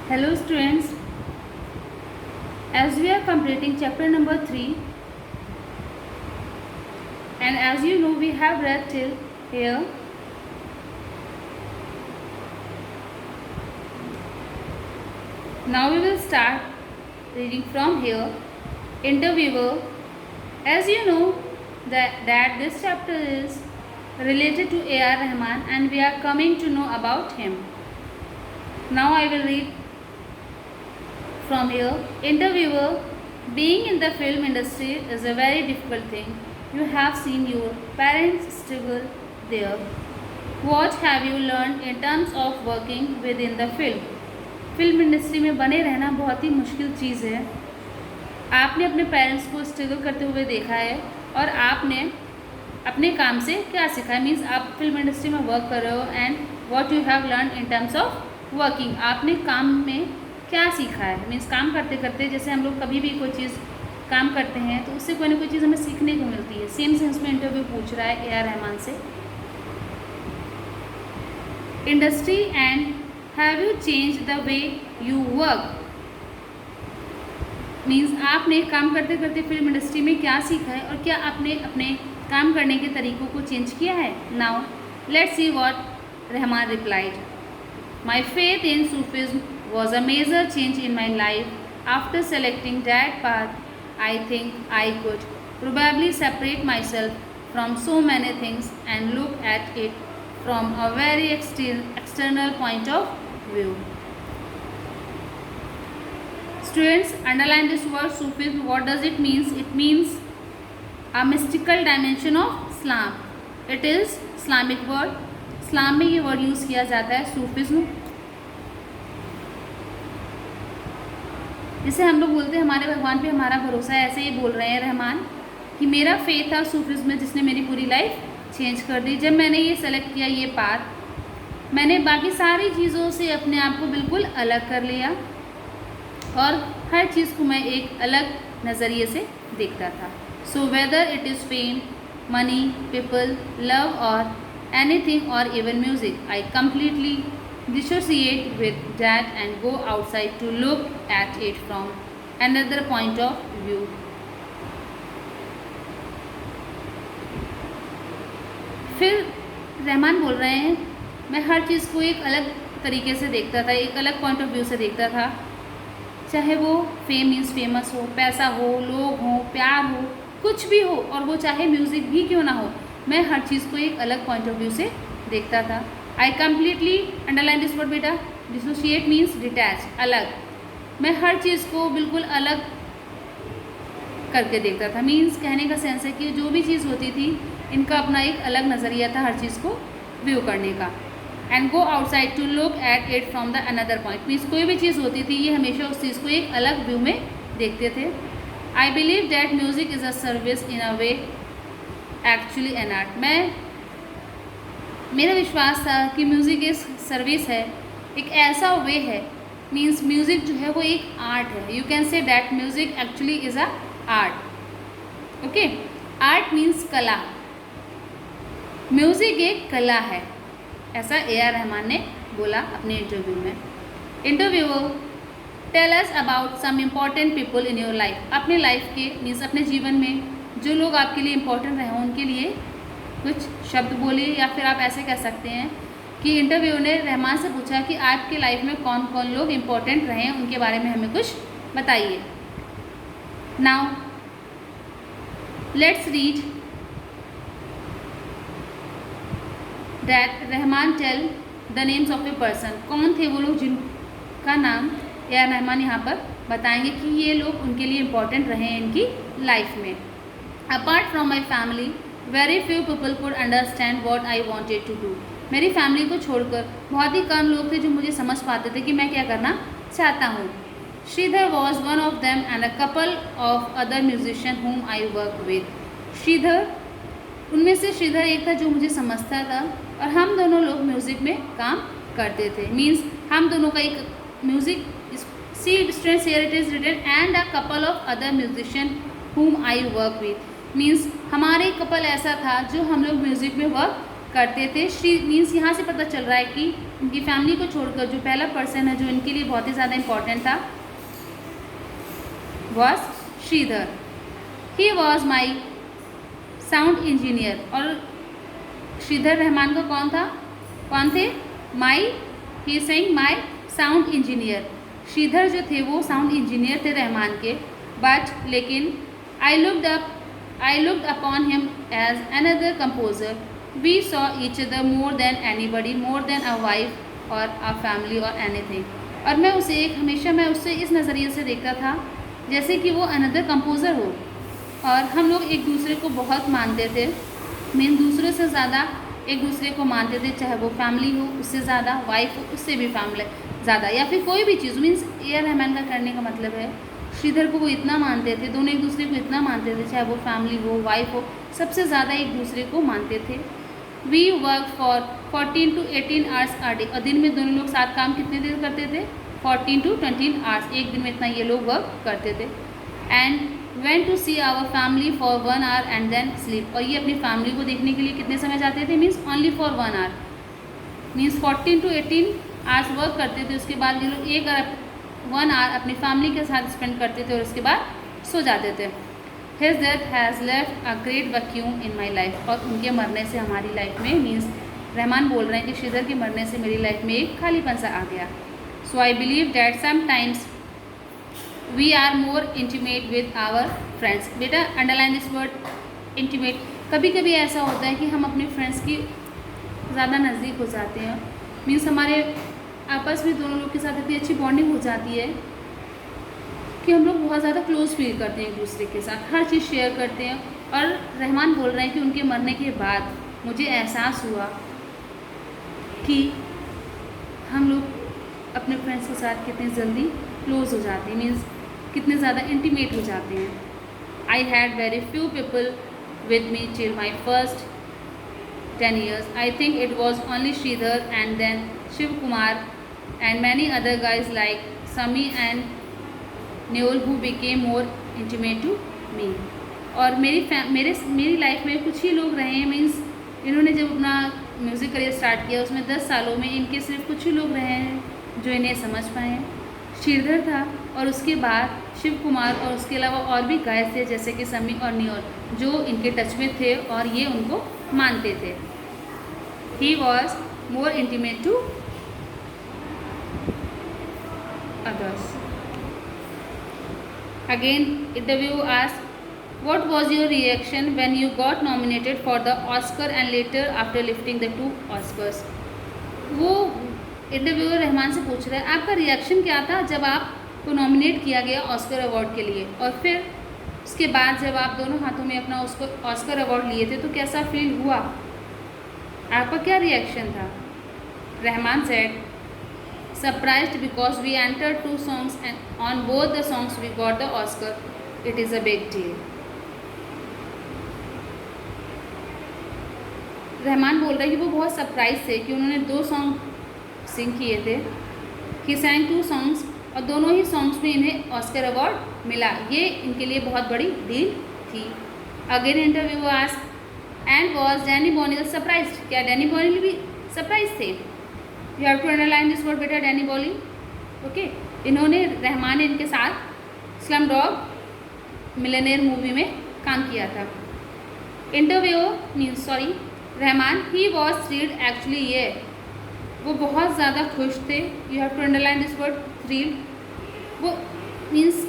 Hello students, as we are completing chapter number 3 and as you know we have read till here. Now we will start reading from here. Interviewer, as you know that this chapter is related to A.R. Rahman and we are coming to know about him. Now I will read from here. Interviewer, being in the film industry is a very difficult thing. You have seen your parents struggle there. What have you learned in terms of working within the film? Film industry में बने रहना बहुत ही मुश्किल चीज़ है. आपने अपने parents को struggle करते हुए देखा है और आपने अपने काम से क्या सीखा है. मीन्स आप फिल्म इंडस्ट्री में वर्क कर रहे हो and what you have learn in terms of working. आपने काम में क्या सीखा है. मीन्स काम करते करते जैसे हम लोग कभी भी कोई चीज़ काम करते हैं तो उससे कोई ना कोई चीज़ हमें सीखने को मिलती है. सेम सेंस में इंटरव्यू पूछ रहा है A.R. रहमान से. Industry and have you change the way you work. Means आपने काम करते करते फिल्म इंडस्ट्री में क्या सीखा है और क्या आपने अपने काम करने के तरीक़ों को चेंज किया है. Now let's see what Rahman replied. My faith in Sufism was a major change in my life. After selecting that path, I think I could probably separate myself from so many things and look at it from a very external point of view. Students, underline this word Sufism. What does it mean? It means a mystical dimension of Islam. It is Islamic word. Islam में ये word use किया जाता है Sufism. जिसे हम लोग बोलते हैं हमारे भगवान पे हमारा भरोसा है. ऐसे ही बोल रहे हैं रहमान कि मेरा फेथ था सूफिज्म में जिसने मेरी पूरी लाइफ चेंज कर दी. जब मैंने ये सेलेक्ट किया ये पाथ, मैंने बाकी सारी चीज़ों से अपने आप को बिल्कुल अलग कर लिया और हर चीज़ को मैं एक अलग नज़रिए से देखता था. So whether it is fame, money, people, love और एनीथिंग और even music, I completely dissociate with that and go outside to look at it from another point of view. फिर रहमान बोल रहे हैं मैं हर चीज़ को एक अलग तरीके से देखता था, एक अलग पॉइंट ऑफ व्यू से देखता था. चाहे वो फेम मीन्स फेमस हो, पैसा हो, लोग हो, प्यार हो, कुछ भी हो, और वो चाहे म्यूज़िक भी क्यों ना हो, मैं हर चीज़ को एक अलग पॉइंट ऑफ व्यू से देखता था. I completely underline this word बेटा. डिसोशिएट मीन्स डिटैच, अलग. मैं हर चीज़ को बिल्कुल अलग करके देखता था. मीन्स कहने का सेंस है कि जो भी चीज़ होती थी इनका अपना एक अलग नज़रिया था हर चीज़ को व्यू करने का. And go outside to look at it from the another point. Means कोई भी चीज़ होती थी ये हमेशा उस चीज़ को एक अलग व्यू में देखते थे. आई believe that music is a service in a way actually an art. मेरा विश्वास था कि म्यूज़िक एक सर्विस है, एक ऐसा वे है. मीन्स म्यूज़िक जो है वो एक आर्ट है. You can say that music actually is a art. Okay, art means कला. म्यूज़िक एक कला है, ऐसा A.R. रहमान ने बोला अपने इंटरव्यू में. Interviewer, tell us about some important people in your life. अपने लाइफ के मीन्स अपने जीवन में जो लोग आपके लिए इम्पोर्टेंट रहे हों उनके लिए कुछ शब्द बोलिए. या फिर आप ऐसे कह सकते हैं कि इंटरव्यू ने रहमान से पूछा कि आपके लाइफ में कौन कौन लोग इम्पोर्टेंट रहे हैं, उनके बारे में हमें कुछ बताइए. Now let's read that Rahman tell the names of a person. कौन थे वो लोग जिनका नाम A.R. रहमान यहाँ पर बताएंगे कि ये लोग उनके लिए इम्पोर्टेंट रहे हैं इनकी लाइफ में. Apart from my family very few people could understand what I wanted to do. मेरी फैमिली को छोड़कर बहुत ही कम लोग थे जो मुझे समझ पाते थे कि मैं क्या करना चाहता हूँ. Sridhar was one of them and a couple of other musician whom I work with. Shridhar, उनमें से श्रीधर एक था जो मुझे समझता था और हम दोनों लोग म्यूज़िक में काम करते थे. मीन्स हम दोनों का एक music see students here it is written and a couple of other musician whom I work with. Means हमारे कपल ऐसा था जो हम लोग म्यूज़िक में वर्क करते थे। श्री मीन्स यहाँ से पता चल रहा है कि उनकी फैमिली को छोड़कर जो पहला पर्सन है जो इनके लिए बहुत ही ज़्यादा इम्पोर्टेंट था was Sridhar. He was my sound engineer. और श्रीधर रहमान का कौन थे? He saying my sound engineer. Sridhar जो थे वो साउंड इंजीनियर थे रहमान के। बट लेकिन I looked upon him as another composer. We saw each other more than anybody, more than a wife और अ फैमिली और एनीथिंग। और मैं उससे इस नज़रिए से देखता था जैसे कि वो अनदर कंपोज़र हो। और हम लोग एक दूसरे को बहुत मानते थे, दूसरों से ज़्यादा एक दूसरे को मानते थे, चाहे वो फैमिली हो उससे ज़्यादा, वाइफ हो उससे भी फैमिली ज़्यादा, या फिर कोई भी चीज़। मीन्स ए रहमान का करने का मतलब है श्रीधर को वो इतना मानते थे, दोनों एक दूसरे को इतना मानते थे, चाहे वो फैमिली हो वाइफ हो, सबसे ज़्यादा एक दूसरे को मानते थे। We work for 14 to 18 hours a day। और दिन में दोनों लोग साथ काम कितने देर करते थे? 14 to 20 आवर्स, एक दिन में इतना ये लोग वर्क करते थे। And went to see our family for 1 hour and then sleep. और ये अपनी फैमिली को देखने के लिए कितने समय जाते थे? Means only for 1 hour। Means 14 to 18 hours work करते थे, उसके बाद ये लोग 1 hour अपनी फैमिली के साथ स्पेंड करते थे और उसके बाद सो जाते थे। His death has left a great vacuum in my life. और उनके मरने से हमारी लाइफ में, मीन्स रहमान बोल रहे हैं कि श्रीधर के मरने से मेरी लाइफ में एक खालीपन सा आ गया। So I believe that sometimes we are more intimate with our friends. बेटा अंडरलाइन दिस वर्ड इंटीमेट। कभी कभी ऐसा होता है कि हम अपने फ्रेंड्स की ज़्यादा नज़दीक हो जाते हैं। मीन्स हमारे आपस में दोनों लोग के साथ इतनी अच्छी बॉन्डिंग हो जाती है कि हम लोग बहुत ज़्यादा क्लोज फील करते हैं एक दूसरे के साथ, हर चीज़ शेयर करते हैं। और रहमान बोल रहे हैं कि उनके मरने के बाद मुझे एहसास हुआ कि हम लोग अपने फ्रेंड्स के साथ कितने जल्दी क्लोज हो जाते हैं, मीन्स कितने ज़्यादा इंटीमेट हो जाते हैं। I had very few people with me till my first 10 years। I think it was only Sridhar and then Shiv Kumar and many other guys like Sami and Noel who became more intimate to me. और मेरी life में कुछ ही लोग रहे हैं, means इन्होंने जब अपना म्यूज़िक करियर स्टार्ट किया उसमें 10 सालों में इनके सिर्फ कुछ ही लोग रहे हैं जो इन्हें समझ पाए हैं। श्रीधर था और उसके बाद शिव कुमार और उसके अलावा और भी गायक थे जैसे कि समी और न्योल जो इनके टच में थे और ये उनको मानते थे। He was more intimate to others। Again, interview asked, what was your reaction when you got nominated for the Oscar and later after lifting the 2 Oscars? वो इंटरव्यूअर रहमान से पूछ रहा है आपका रिएक्शन क्या था जब आपको नॉमिनेट किया गया ऑस्कर अवार्ड के लिए, और फिर उसके बाद जब आप दोनों हाथों में अपना ऑस्कर अवार्ड लिए थे तो कैसा फील हुआ, आपका क्या रिएक्शन था? Rahman said surprised because we entered 2 songs and on both the songs we got the Oscar. It is a big deal। Rahman बोल रहे हैं कि वो बहुत सरप्राइज थे कि उन्होंने 2 सॉन्ग सिंग किए थे। He sang 2 songs और दोनों ही सॉन्ग्स में इन्हें ऑस्कर अवार्ड मिला। ये इनके लिए बहुत बड़ी डील थी। Again interview asked and was Danny Boyle surprised. क्या डैनी बॉनी भी सरप्राइज थे? You have to underline this word बेटा, डैनी बॉली। ओके, इन्होंने रहमान ने इनके साथ स्लम डॉग मिलियनेयर मूवी में काम किया था। Rahman he was thrilled actually, ये वो बहुत ज़्यादा खुश थे। You have to underline this word thrilled. वो मीन्स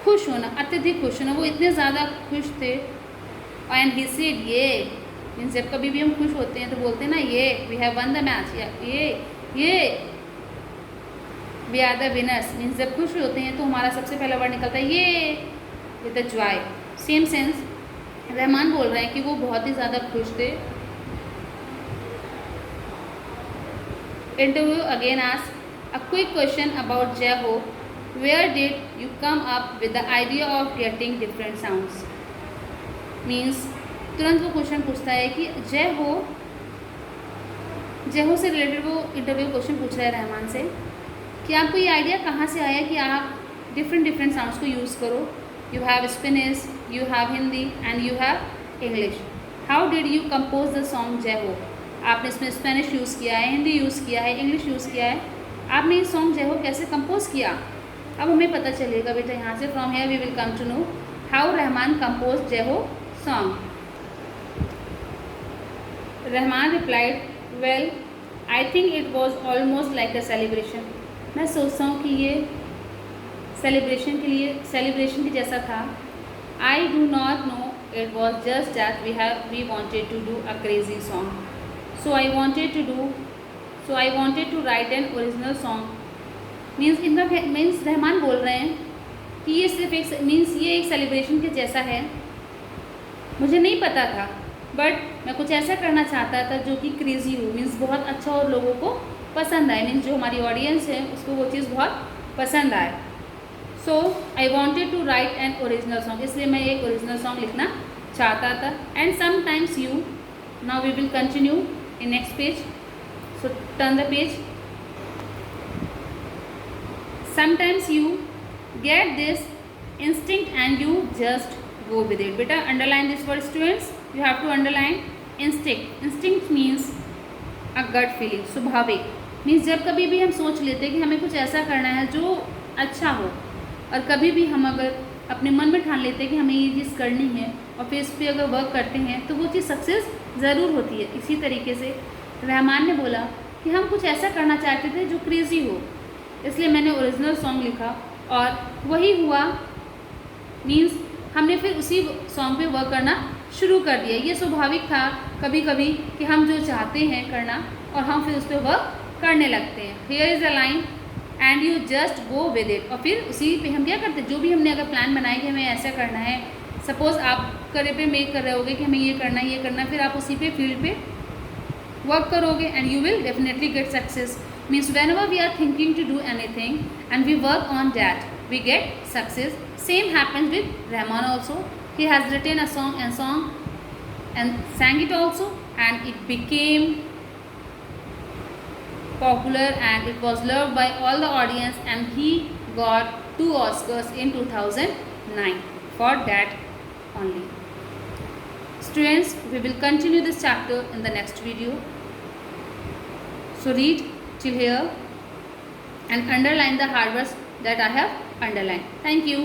खुश होना, अत्यधिक खुश होना, वो इतने ज़्यादा खुश थे। एंड ही सेड ये मीन्स जब कभी भी हम खुश होते हैं तो बोलते हैं ना ये we have won the match, या ये we are the winners. Means जब खुश होते हैं तो हमारा सबसे पहला वर्ड निकलता है ये, with the Joy. Same sense Rahman बोल रहे हैं कि वो बहुत ही ज़्यादा खुश थे। Interview again asked a quick question about Jai Ho, where did you come up with the idea of getting different sounds. Means तुरंत वो क्वेश्चन पूछता है कि जय हो से रिलेटेड वो इंटरव्यू क्वेश्चन पूछ रहा है रहमान से कि आपको ये आइडिया कहाँ से आया कि आप डिफरेंट साउंड्स को यूज़ करो। You have Spanish, you have Hindi and you have English. How did you compose the song जय हो। आपने इसमें स्पेनिश यूज़ किया है, हिंदी यूज़ किया है, इंग्लिश यूज़ किया है। आपने ये सॉन्ग जय हो कैसे कंपोज किया। अब हमें पता चलेगा बेटा यहाँ से। From here we will come to know how Rahman compose Jai Ho song. Rahman replied, well I think it was almost like a celebration. मैं सोचता हूँ कि ये सेलिब्रेशन के जैसा था। I do not know, it was just that we wanted to do a crazy song, so I wanted to write an original song. Means Rahman बोल रहे हैं कि ये सिर्फ ये एक सेलिब्रेशन के जैसा है। मुझे नहीं पता था, बट मैं कुछ ऐसा करना चाहता था जो कि क्रेजी हो, मीन्स बहुत अच्छा और लोगों को पसंद आए, मीन्स जो हमारी ऑडियंस है उसको वो चीज़ बहुत पसंद आए। So I wanted to write an original song, इसलिए मैं एक ओरिजिनल सॉन्ग लिखना चाहता था। And sometimes you, now we will continue in next page, so turn the page. Sometimes you get this instinct and you just go with it. बेटा underline this word students, you have to underline instinct. Instinct means a gut feeling, स्वाभाविक। Means जब कभी भी हम सोच लेते हैं कि हमें कुछ ऐसा करना है जो अच्छा हो, और कभी भी हम अगर अपने मन में ठान लेते हैं कि हमें ये चीज़ करनी है और फिर इस पर अगर वर्क करते हैं तो वो चीज़ सक्सेस ज़रूर होती है। इसी तरीके से रहमान ने बोला कि हम कुछ ऐसा करना चाहते थे जो क्रेजी हो, इसलिए मैंने ओरिजिनल सॉन्ग लिखा और वही हुआ। मीन्स हमने फिर उसी सॉन्ग पे वर्क करना शुरू कर दिया। ये स्वाभाविक था कभी कभी कि हम जो चाहते हैं करना और हम फिर उस पर वर्क करने लगते हैं। Here is a line and you just go with it, और फिर उसी पे हम क्या करते हैं, जो भी हमने अगर प्लान बनाया कि हमें ऐसा करना है, सपोज आप करे पे मेक कर रहे होगे कि हमें ये करना है ये करना है, फिर आप उसी पे फील्ड पे वर्क करोगे and you will definitely get success. Means whenever we are thinking to do anything and we work on that we get success. Same happens with Rahman also. He has written a song and sang it also, and it became popular and it was loved by all the audience, and he got 2 Oscars in 2009 for that only. Students, we will continue this chapter in the next video. So read till here and underline the hard words that I have underlined. Thank you.